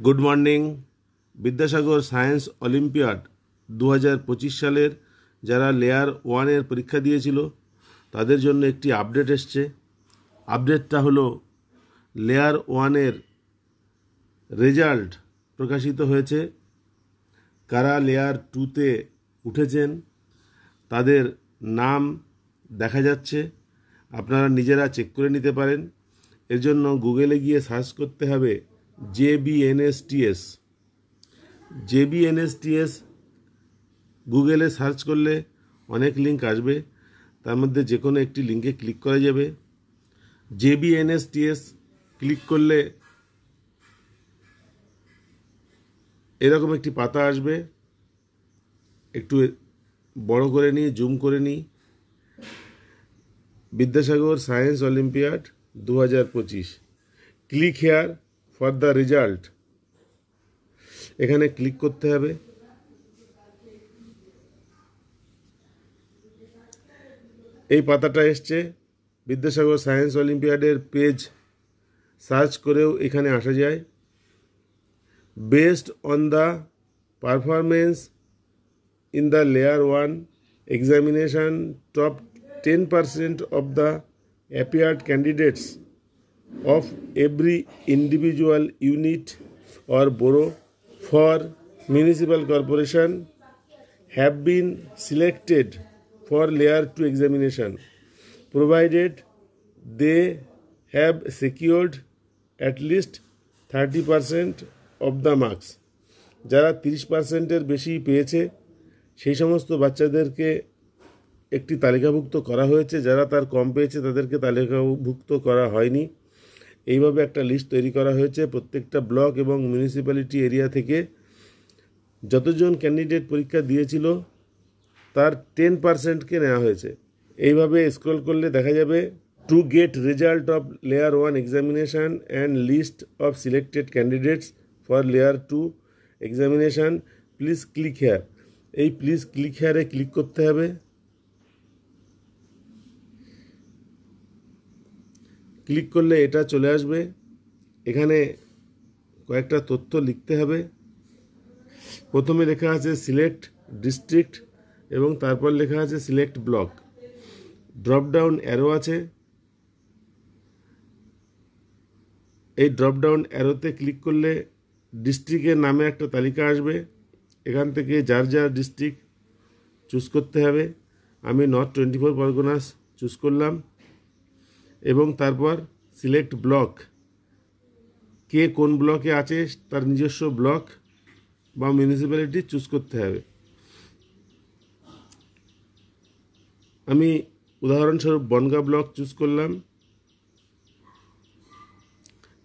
Good morning. Vidyasagar science olympiad 2025 সালের যারা layer 1-এর পরীক্ষা দিয়েছিল তাদের জন্য একটি আপডেট এসছে। আপডেটটা হলো লেয়ার 1-এর রেজাল্ট প্রকাশিত হয়েছে। কারা লেয়ার 2-তে উঠেছেন তাদের নাম দেখা যাচ্ছে। আপনারা নিজেরা চেক করে নিতে পারেন। এর জন্য গুগলে গিয়ে সার্চ করতে হবে JBNSTS। JBNSTS গুগলে সার্চ করলে অনেক লিঙ্ক আসবে, তার মধ্যে যে কোনো একটি লিঙ্কে ক্লিক করা যাবে। JBNSTS ক্লিক করলে এরকম একটি পাতা আসবে। একটু বড় করে নিই, জুম করে নিই। Vidyasagar science olympiad 2025, click here for the result, এখানে ক্লিক করতে হবে। এই পাতাটা এসছে। বিদ্যাসাগর সায়েন্স অলিম্পিয়াডের পেজ সার্চ করেও এখানে আসা যায়। Based on the performance in the layer 1 examination, top 10% of the appeared candidates of every individual unit or borough for municipal corporation have been selected for layer 2 examination, provided they have secured at least 30% of the marks. যারা 30%-এর বেশি পেয়েছে সেই সমস্ত বাচ্চাদেরকে একটি তালিকাভুক্ত করা হয়েছে। যারা তার কম পেয়েছে তাদেরকে তালিকাভুক্ত করা হয়নি। এইভাবে একটা লিস্ট তৈরি করা হয়েছে। প্রত্যেকটা ব্লক এবং মিউনিসিপ্যালিটি এরিয়া থেকে যতজন ক্যান্ডিডেট পরীক্ষা দিয়েছিল তার 10%কে নেওয়া হয়েছে। এইভাবে স্ক্রল করলে দেখা যাবে to get result of layer 1 examination and list of selected candidates for layer 2 examination, please click here. এই প্লিজ ক্লিক হেয়ারে ক্লিক করতে হবে। ক্লিক করলে এটা চলে আসবে। এখানে কয়েকটা তথ্য লিখতে হবে। প্রথমে লেখা আছে সিলেক্ট ডিস্ট্রিক্ট এবং তারপর লেখা আছে সিলেক্ট ব্লক। ড্রপডাউন অ্যারো আছে। এই ড্রপডাউন অ্যারোতে ক্লিক করলে ডিস্ট্রিক্টের নামে একটা তালিকা আসবে। এখান থেকে যার যার ডিস্ট্রিক্ট চুজ করতে হবে। আমি নর্থ 24 পরগনাস চুজ করলাম এবং তারপর সিলেক্ট ব্লক, কে কোন ব্লকে আছে তার নিজস্ব ব্লক বা মিউনিসিপ্যালিটি চুজ করতে হবে। আমি উদাহরণস্বরূপ বনগাঁ ব্লক চুজ করলাম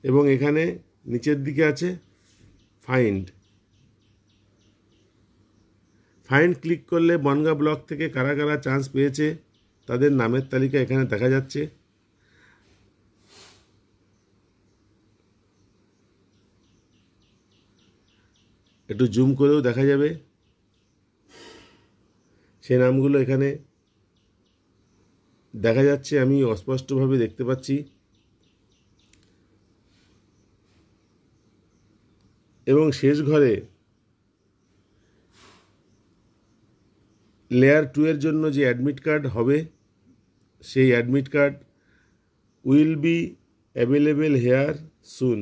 এবং এখানে নিচের দিকে আছে ফাইন্ড। ফাইন্ড ক্লিক করলে বনগাঁ ব্লক থেকে কারা কারা চান্স পেয়েছে তাদের নামের তালিকা এখানে দেখা যাচ্ছে। একটু জুম করেও দেখা যাবে সেই নামগুলো এখানে দেখা যাচ্ছে। আমি অস্পষ্টভাবে দেখতে পাচ্ছি এবং শেষ ঘরে লেয়ার 2 এর জন্য যে অ্যাডমিট কার্ড হবে সেই admit card will be available here soon.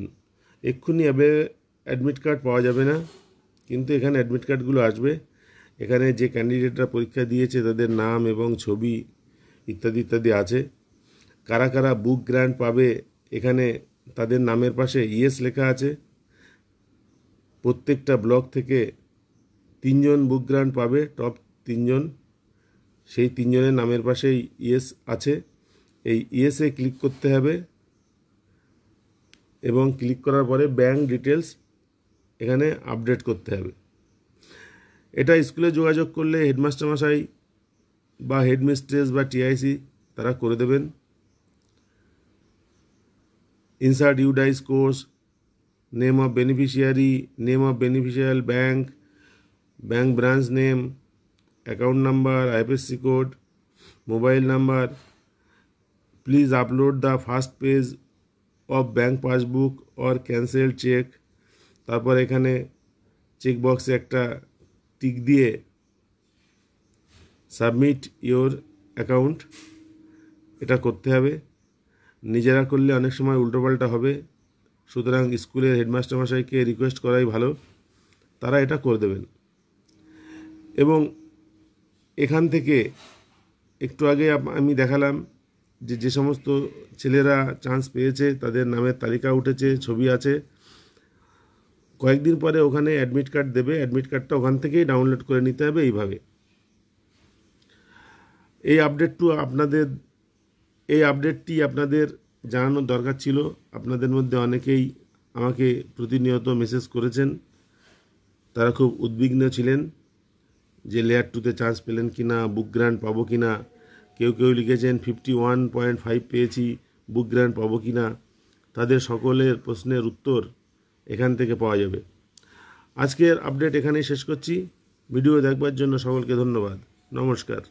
এক্ষুনি অ্যাডমিট কার্ড পাওয়া যাবে না, কিন্তু এখানে অ্যাডমিট কার্ডগুলো আসবে। এখানে যে ক্যান্ডিডেটরা পরীক্ষা দিয়েছে তাদের নাম এবং ছবি ইত্যাদি ইত্যাদি আছে। কারা কারা বুক গ্র্যান্ট পাবে এখানে তাদের নামের পাশে ইয়েস লেখা আছে। প্রত্যেকটা ব্লক থেকে 3 জন বুক গ্র্যান্ট পাবে, টপ 3 জন। সেই 3 জনের নামের পাশেই ইয়েস আছে। এই ইয়েসে ক্লিক করতে হবে এবং ক্লিক করার পরে ব্যাঙ্ক ডিটেলস এখানে আপডেট করতে হবে। এটা স্কুলে যোগাযোগ করলে হেডমাস্টার মশাই বা হেডমিস্ট্রেস বা টিআইসি তারা করে দেবেন। Insert UDISE course, name of beneficiary, name of beneficial bank, bank branch name, account number, IFSC code, mobile number. Please upload the first page of bank passbook or cancelled check তারপর এখানে চেকবক্সে একটা tick দিয়ে submit your account এটা করতে হবে। নিজেরা করলে অনেক সময় উল্টোপাল্টা হবে, সুতরাং স্কুলের হেডমাস্টার মশাইকে রিকোয়েস্ট করাই ভালো, তারা এটা করে দেবেন। এবং এখান থেকে একটু আগে আমি দেখালাম যে সমস্ত ছেলেরা চান্স পেয়েছে তাদের নামের তালিকা উঠেছে, ছবি আছে। কয়েকদিন পরে ওখানে অ্যাডমিট কার্ড দেবে, অ্যাডমিট কার্ডটা ওখান থেকেই ডাউনলোড করে নিতে হবে। এইভাবে এই আপডেটটি আপনাদের জানানোর দরকার ছিল। আপনাদের মধ্যে অনেকেই আমাকে প্রতিনিয়ত মেসেজ করেছেন, তারা খুব উদ্বিগ্ন ছিলেন যে লেয়ার 2-তে চান্স পেলেন কি না, বুক গ্র্যান্ট পাবো কি না। কেউ লিখেছেন 51.5 পেয়েছি, বুক গ্র্যান্ট পাবো কি না। তাদের সকলের প্রশ্নের উত্তর এখান থেকে পাওয়া যাবে। আজকের আপডেট এখানেই শেষ করছি। ভিডিও দেখবার জন্য সকলকে ধন্যবাদ। নমস্কার।